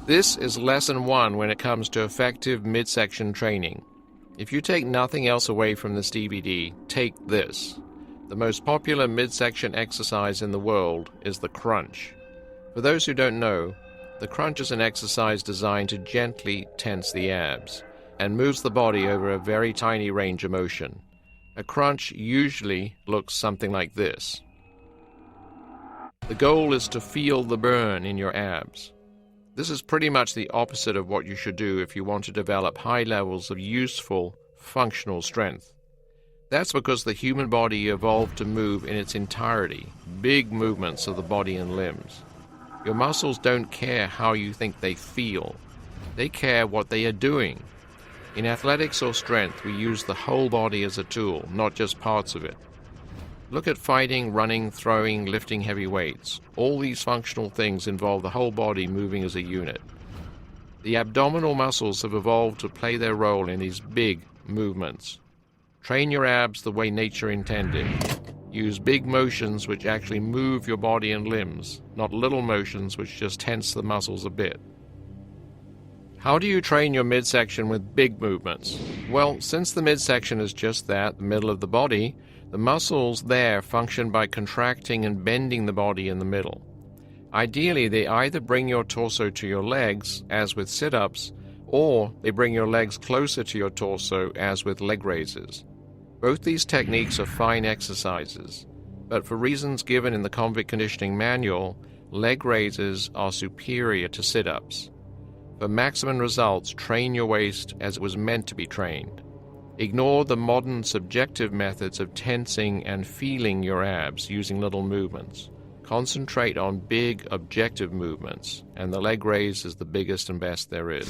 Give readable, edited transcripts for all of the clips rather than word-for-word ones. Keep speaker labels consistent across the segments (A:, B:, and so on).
A: This is lesson 1 when it comes to effective midsection training. If you take nothing else away from this DVD, take this. The most popular midsection exercise in the world is the crunch. For those who don't know, the crunch is an exercise designed to gently tense the abs and moves the body over a very tiny range of motion. A crunch usually looks something like this. The goal is to feel the burn in your abs. This is pretty much the opposite of what you should do if you want to develop high levels of useful, functional strength. That's because the human body evolved to move in its entirety, big movements of the body and limbs. Your muscles don't care how you think they feel. They care what they are doing. In athletics or strength, we use the whole body as a tool, not just parts of it. Look at fighting, running, throwing, lifting heavy weights. All these functional things involve the whole body moving as a unit. The abdominal muscles have evolved to play their role in these big movements. Train your abs the way nature intended. Use big motions which actually move your body and limbs, not little motions which just tense the muscles a bit. How do you train your midsection with big movements? Well, since the midsection is just that, the middle of the body, the muscles there function by contracting and bending the body in the middle. Ideally, they either bring your torso to your legs, as with sit-ups, or they bring your legs closer to your torso, as with leg raises. Both these techniques are fine exercises, but for reasons given in the Convict Conditioning Manual, leg raises are superior to sit-ups. For maximum results, train your waist as it was meant to be trained. Ignore the modern subjective methods of tensing and feeling your abs using little movements. Concentrate on big objective movements, and the leg raise is the biggest and best there is.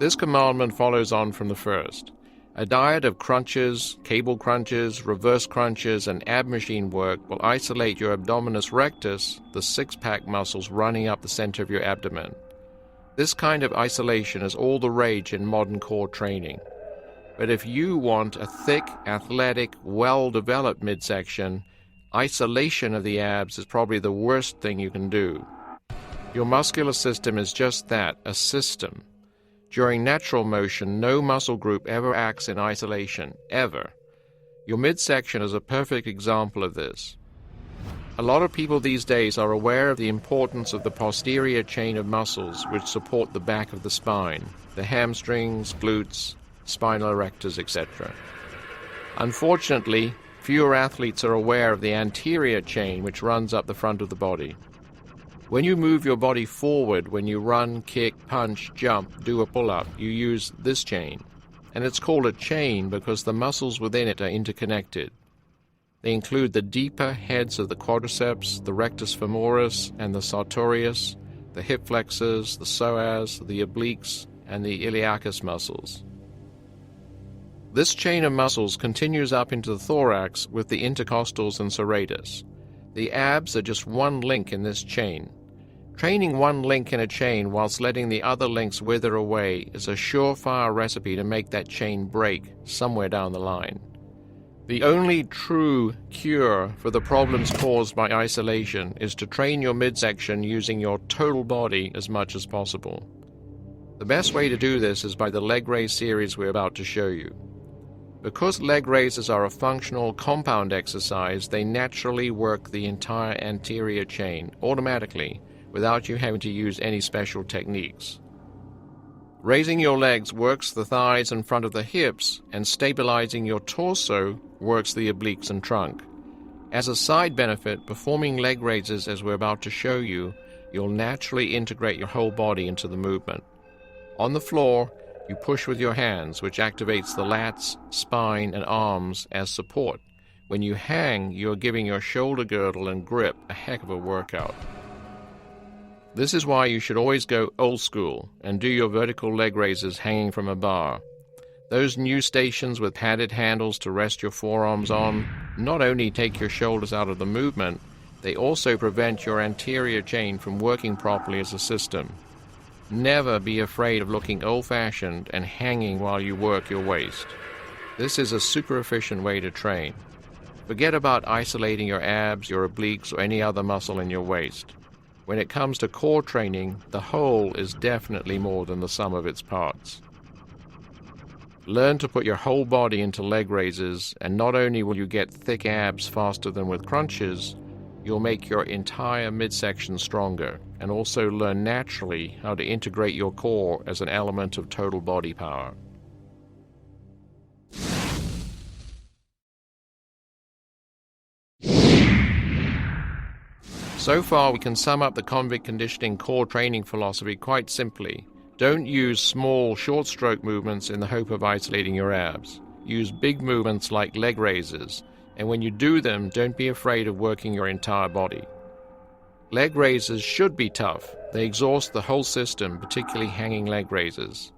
A: This commandment follows on from the first. A diet of crunches, cable crunches, reverse crunches, and ab machine work will isolate your abdominis rectus, the six-pack muscles running up the center of your abdomen. This kind of isolation is all the rage in modern core training. But if you want a thick, athletic, well-developed midsection, isolation of the abs is probably the worst thing you can do. Your muscular system is just that, a system. During natural motion, no muscle group ever acts in isolation, ever. Your midsection is a perfect example of this. A lot of people these days are aware of the importance of the posterior chain of muscles which support the back of the spine, the hamstrings, glutes, spinal erectors, etc. Unfortunately, fewer athletes are aware of the anterior chain which runs up the front of the body. When you move your body forward, when you run, kick, punch, jump, do a pull-up, you use this chain. And it's called a chain because the muscles within it are interconnected. They include the deeper heads of the quadriceps, the rectus femoris, and the sartorius, the hip flexors, the psoas, the obliques, and the iliacus muscles. This chain of muscles continues up into the thorax with the intercostals and serratus. The abs are just one link in this chain. Training one link in a chain whilst letting the other links wither away is a surefire recipe to make that chain break somewhere down the line. The only true cure for the problems caused by isolation is to train your midsection using your total body as much as possible. The best way to do this is by the leg raise series we're about to show you. Because leg raises are a functional compound exercise, they naturally work the entire anterior chain automatically without you having to use any special techniques. Raising your legs works the thighs and front of the hips, and stabilizing your torso works the obliques and trunk. As a side benefit, performing leg raises as we're about to show you, you'll naturally integrate your whole body into the movement. On the floor, you push with your hands, which activates the lats, spine, and arms as support. When you hang, you're giving your shoulder girdle and grip a heck of a workout. This is why you should always go old school and do your vertical leg raises hanging from a bar. Those new stations with padded handles to rest your forearms on not only take your shoulders out of the movement, they also prevent your anterior chain from working properly as a system. Never be afraid of looking old-fashioned and hanging while you work your waist. This is a super efficient way to train. Forget about isolating your abs, your obliques, or any other muscle in your waist. When it comes to core training, the whole is definitely more than the sum of its parts. Learn to put your whole body into leg raises, and not only will you get thick abs faster than with crunches, you'll make your entire midsection stronger, and also learn naturally how to integrate your core as an element of total body power. So far, we can sum up the convict conditioning core training philosophy quite simply. Don't use small, short-stroke movements in the hope of isolating your abs. Use big movements like leg raises, and when you do them, don't be afraid of working your entire body. Leg raises should be tough. They exhaust the whole system, particularly hanging leg raises.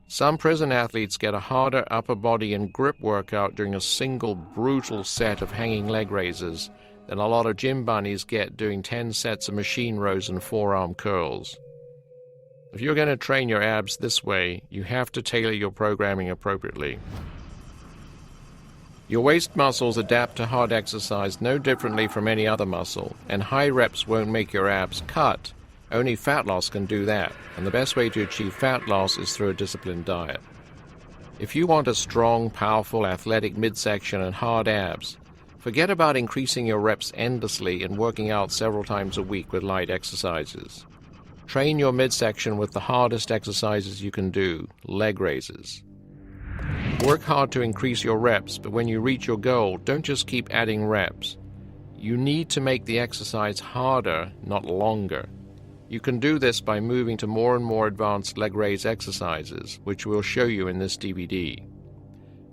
A: Some prison athletes get a harder upper body and grip workout during a single brutal set of hanging leg raises than a lot of gym bunnies get doing 10 sets of machine rows and forearm curls. If you're going to train your abs this way, you have to tailor your programming appropriately. Your waist muscles adapt to hard exercise no differently from any other muscle, and high reps won't make your abs cut. Only fat loss can do that, and the best way to achieve fat loss is through a disciplined diet. If you want a strong, powerful, athletic midsection and hard abs, forget about increasing your reps endlessly and working out several times a week with light exercises. Train your midsection with the hardest exercises you can do, leg raises. Work hard to increase your reps, but when you reach your goal, don't just keep adding reps. You need to make the exercise harder, not longer. You can do this by moving to more and more advanced leg raise exercises, which we'll show you in this DVD.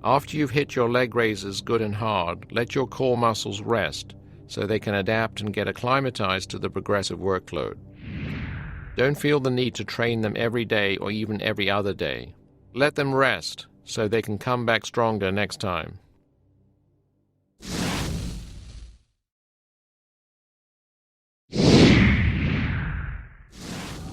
A: After you've hit your leg raises good and hard, let your core muscles rest so they can adapt and get acclimatized to the progressive workload. Don't feel the need to train them every day or even every other day. Let them rest so they can come back stronger next time.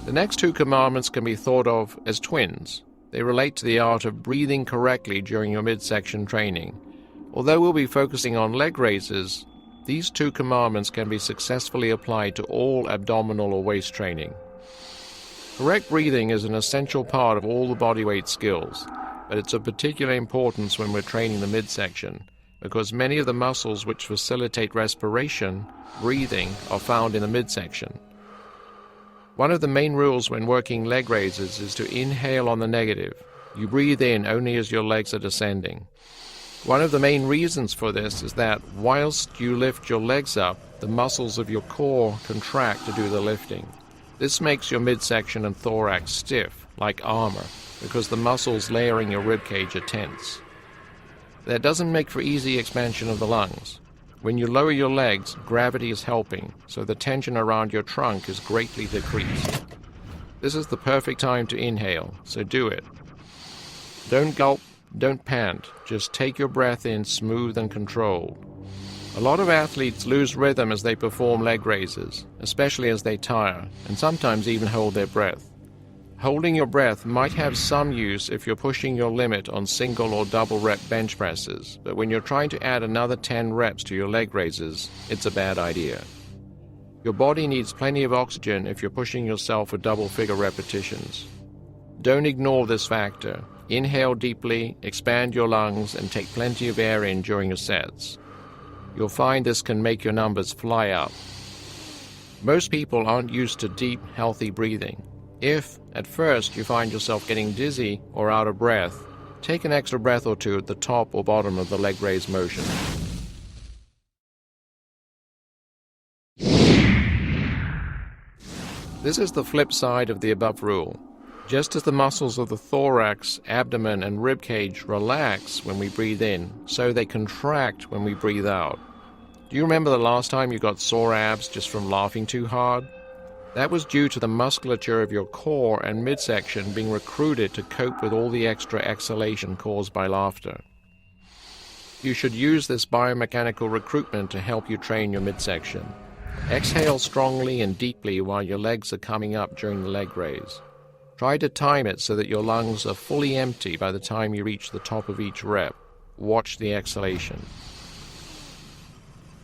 A: The next two commandments can be thought of as twins. They relate to the art of breathing correctly during your midsection training. Although we'll be focusing on leg raises, these two commandments can be successfully applied to all abdominal or waist training. Correct breathing is an essential part of all the bodyweight skills, but it's of particular importance when we're training the midsection, because many of the muscles which facilitate respiration, breathing, are found in the midsection. One of the main rules when working leg raises is to inhale on the negative. You breathe in only as your legs are descending. One of the main reasons for this is that whilst you lift your legs up, the muscles of your core contract to do the lifting. This makes your midsection and thorax stiff, like armor, because the muscles layering your ribcage are tense. That doesn't make for easy expansion of the lungs. When you lower your legs, gravity is helping, so the tension around your trunk is greatly decreased. This is the perfect time to inhale, so do it. Don't gulp, don't pant, just take your breath in smooth and controlled. A lot of athletes lose rhythm as they perform leg raises, especially as they tire, and sometimes even hold their breath. Holding your breath might have some use if you're pushing your limit on single or double rep bench presses, but when you're trying to add another 10 reps to your leg raises, it's a bad idea. Your body needs plenty of oxygen if you're pushing yourself for double-figure repetitions. Don't ignore this factor. Inhale deeply, expand your lungs, and take plenty of air in during your sets. You'll find this can make your numbers fly up. Most people aren't used to deep, healthy breathing. If, at first, you find yourself getting dizzy or out of breath, take an extra breath or two at the top or bottom of the leg raise motion. This is the flip side of the above rule. Just as the muscles of the thorax, abdomen, and ribcage relax when we breathe in, so they contract when we breathe out. Do you remember the last time you got sore abs just from laughing too hard? That was due to the musculature of your core and midsection being recruited to cope with all the extra exhalation caused by laughter. You should use this biomechanical recruitment to help you train your midsection. Exhale strongly and deeply while your legs are coming up during the leg raise. Try to time it so that your lungs are fully empty by the time you reach the top of each rep. Watch the exhalation.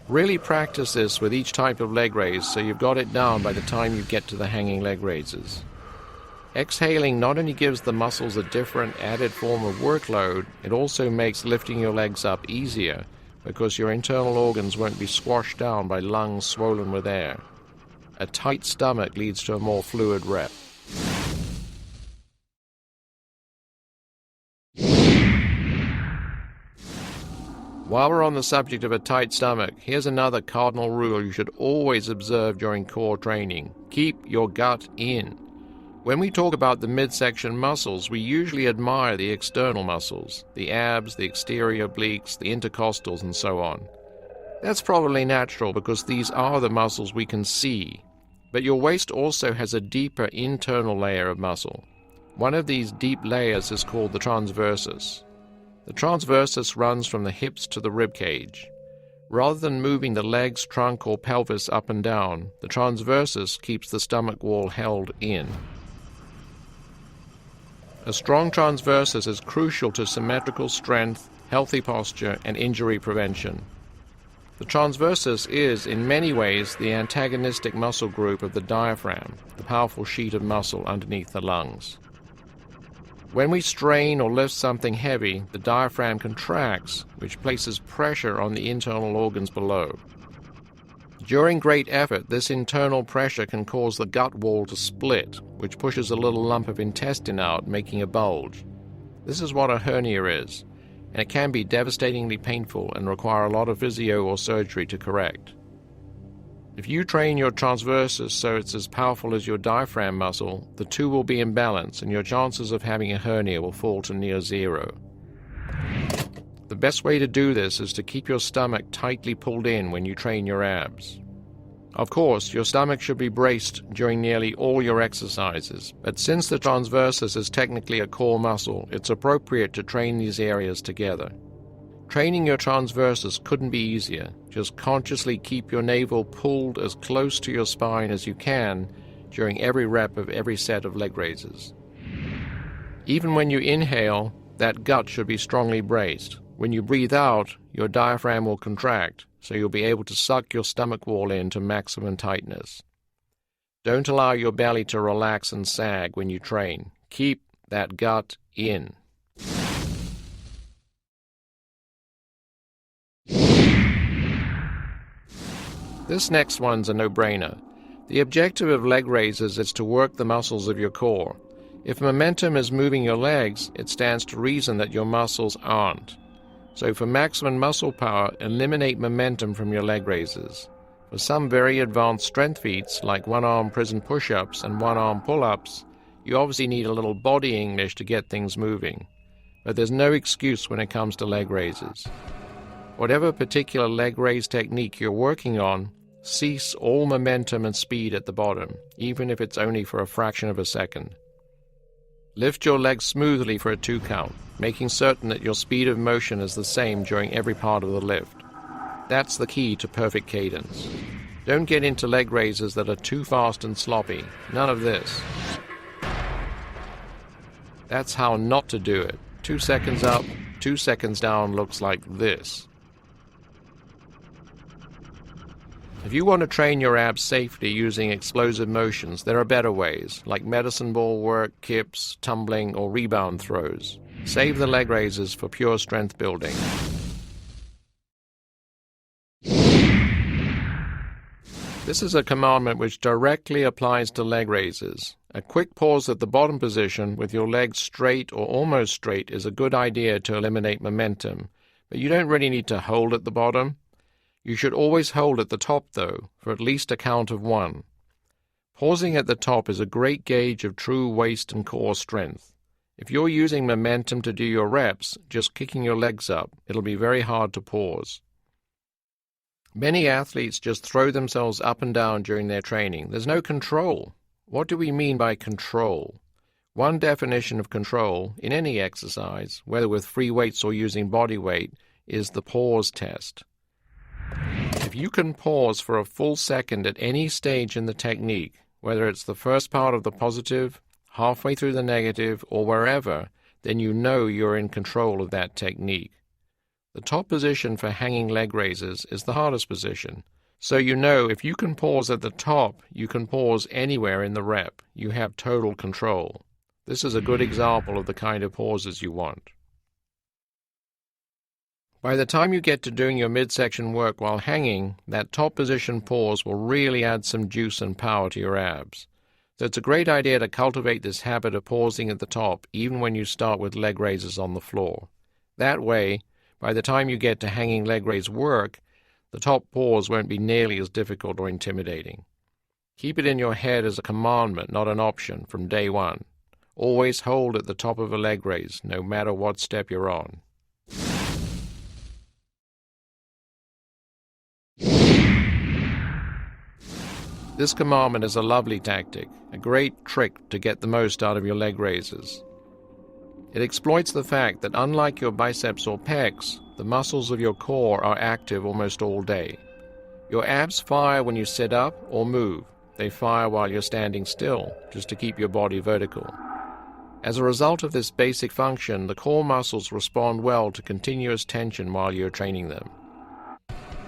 A: Really practice this with each type of leg raise so you've got it down by the time you get to the hanging leg raises. Exhaling not only gives the muscles a different added form of workload, it also makes lifting your legs up easier because your internal organs won't be squashed down by lungs swollen with air. A tight stomach leads to a more fluid rep. While we're on the subject of a tight stomach, here's another cardinal rule you should always observe during core training. Keep your gut in. When we talk about the midsection muscles, we usually admire the external muscles, the abs, the exterior obliques, the intercostals, and so on. That's probably natural because these are the muscles we can see. But your waist also has a deeper internal layer of muscle. One of these deep layers is called the transversus. The transversus runs from the hips to the rib cage. Rather than moving the legs, trunk, or pelvis up and down, the transversus keeps the stomach wall held in. A strong transversus is crucial to symmetrical strength, healthy posture, and injury prevention. The transversus is, in many ways, the antagonistic muscle group of the diaphragm, the powerful sheet of muscle underneath the lungs. When we strain or lift something heavy, the diaphragm contracts, which places pressure on the internal organs below. During great effort, this internal pressure can cause the gut wall to split, which pushes a little lump of intestine out, making a bulge. This is what a hernia is, and it can be devastatingly painful and require a lot of physio or surgery to correct. If you train your transversus so it's as powerful as your diaphragm muscle, the two will be in balance and your chances of having a hernia will fall to near zero. The best way to do this is to keep your stomach tightly pulled in when you train your abs. Of course, your stomach should be braced during nearly all your exercises, but since the transversus is technically a core muscle, it's appropriate to train these areas together. Training your transversus couldn't be easier. Just consciously keep your navel pulled as close to your spine as you can during every rep of every set of leg raises. Even when you inhale, that gut should be strongly braced. When you breathe out, your diaphragm will contract, so you'll be able to suck your stomach wall in to maximum tightness. Don't allow your belly to relax and sag when you train. Keep that gut in. This next one's a no-brainer. The objective of leg raises is to work the muscles of your core. If momentum is moving your legs, it stands to reason that your muscles aren't. So for maximum muscle power, eliminate momentum from your leg raises. For some very advanced strength feats, like one-arm prison push-ups and one-arm pull-ups, you obviously need a little body English to get things moving. But there's no excuse when it comes to leg raises. Whatever particular leg raise technique you're working on, cease all momentum and speed at the bottom, even if it's only for a fraction of a second. Lift your legs smoothly for a 2 count, making certain that your speed of motion is the same during every part of the lift. That's the key to perfect cadence. Don't get into leg raises that are too fast and sloppy. None of this. That's how not to do it. 2 seconds up, 2 seconds down looks like this. If you want to train your abs safely using explosive motions, there are better ways, like medicine ball work, kips, tumbling, or rebound throws. Save the leg raises for pure strength building. This is a commandment which directly applies to leg raises. A quick pause at the bottom position with your legs straight or almost straight is a good idea to eliminate momentum, but you don't really need to hold at the bottom. You should always hold at the top, though, for at least a count of 1. Pausing at the top is a great gauge of true waist and core strength. If you're using momentum to do your reps, just kicking your legs up, it'll be very hard to pause. Many athletes just throw themselves up and down during their training. There's no control. What do we mean by control? One definition of control, in any exercise, whether with free weights or using body weight, is the pause test. If you can pause for a full second at any stage in the technique, whether it's the first part of the positive, halfway through the negative, or wherever, then you know you're in control of that technique. The top position for hanging leg raises is the hardest position. So you know if you can pause at the top, you can pause anywhere in the rep. You have total control. This is a good example of the kind of pauses you want. By the time you get to doing your midsection work while hanging, that top position pause will really add some juice and power to your abs. So it's a great idea to cultivate this habit of pausing at the top even when you start with leg raises on the floor. That way, by the time you get to hanging leg raise work, the top pause won't be nearly as difficult or intimidating. Keep it in your head as a commandment, not an option, from day one. Always hold at the top of a leg raise, no matter what step you're on. This commandment is a lovely tactic, a great trick to get the most out of your leg raises. It exploits the fact that unlike your biceps or pecs, the muscles of your core are active almost all day. Your abs fire when you sit up or move. They fire while you're standing still, just to keep your body vertical. As a result of this basic function, the core muscles respond well to continuous tension while you're training them.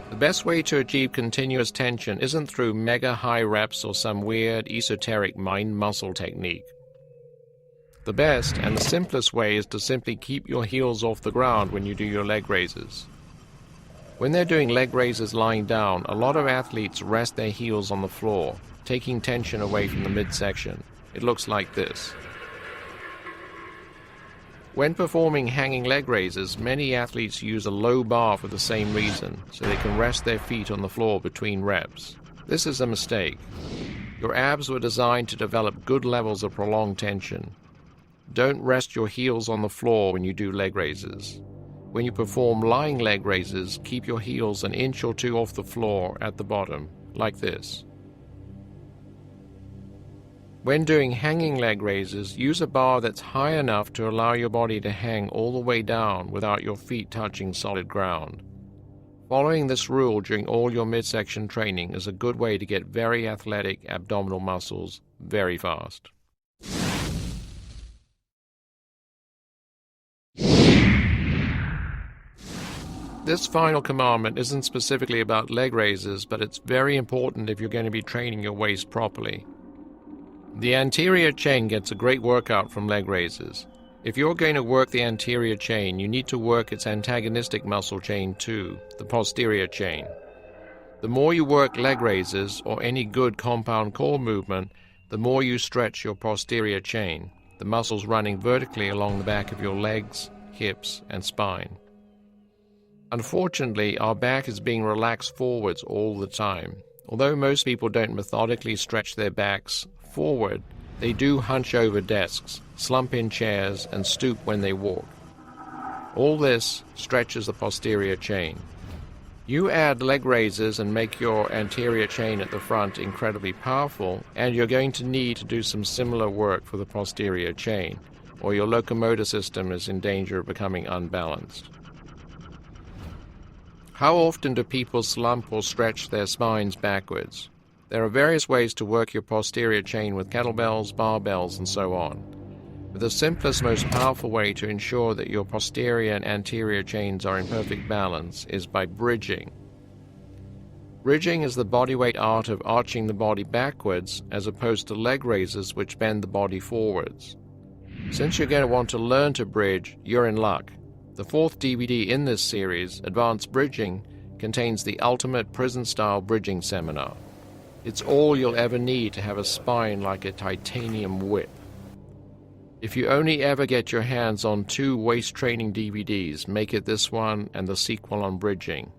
A: The best way to achieve continuous tension isn't through mega high reps or some weird esoteric mind-muscle technique. The best and the simplest way is to simply keep your heels off the ground when you do your leg raises. When they're doing leg raises lying down, a lot of athletes rest their heels on the floor, taking tension away from the midsection. It looks like this. When performing hanging leg raises, many athletes use a low bar for the same reason, so they can rest their feet on the floor between reps. This is a mistake. Your abs were designed to develop good levels of prolonged tension. Don't rest your heels on the floor when you do leg raises. When you perform lying leg raises, keep your heels an inch or two off the floor at the bottom, like this. When doing hanging leg raises, use a bar that's high enough to allow your body to hang all the way down without your feet touching solid ground. Following this rule during all your midsection training is a good way to get very athletic abdominal muscles very fast. This final commandment isn't specifically about leg raises, but it's very important if you're going to be training your waist properly. The anterior chain gets a great workout from leg raises. If you're going to work the anterior chain, you need to work its antagonistic muscle chain too, the posterior chain. The more you work leg raises or any good compound core movement, the more you stretch your posterior chain, the muscles running vertically along the back of your legs, hips, and spine. Unfortunately, our back is being relaxed forwards all the time. Although most people don't methodically stretch their backs forward, they do hunch over desks, slump in chairs, and stoop when they walk. All this stretches the posterior chain. You add leg raises and make your anterior chain at the front incredibly powerful, and you're going to need to do some similar work for the posterior chain, or your locomotor system is in danger of becoming unbalanced. How often do people slump or stretch their spines backwards? There are various ways to work your posterior chain with kettlebells, barbells, and so on. But the simplest, most powerful way to ensure that your posterior and anterior chains are in perfect balance is by bridging. Bridging is the bodyweight art of arching the body backwards as opposed to leg raises which bend the body forwards. Since you're going to want to learn to bridge, you're in luck. The fourth DVD in this series, Advanced Bridging, contains the ultimate prison-style bridging seminar. It's all you'll ever need to have a spine like a titanium whip. If you only ever get your hands on 2 waist training DVDs, make it this one and the sequel on bridging.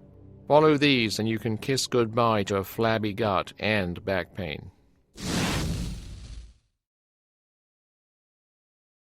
A: Follow these and you can kiss goodbye to a flabby gut and back pain.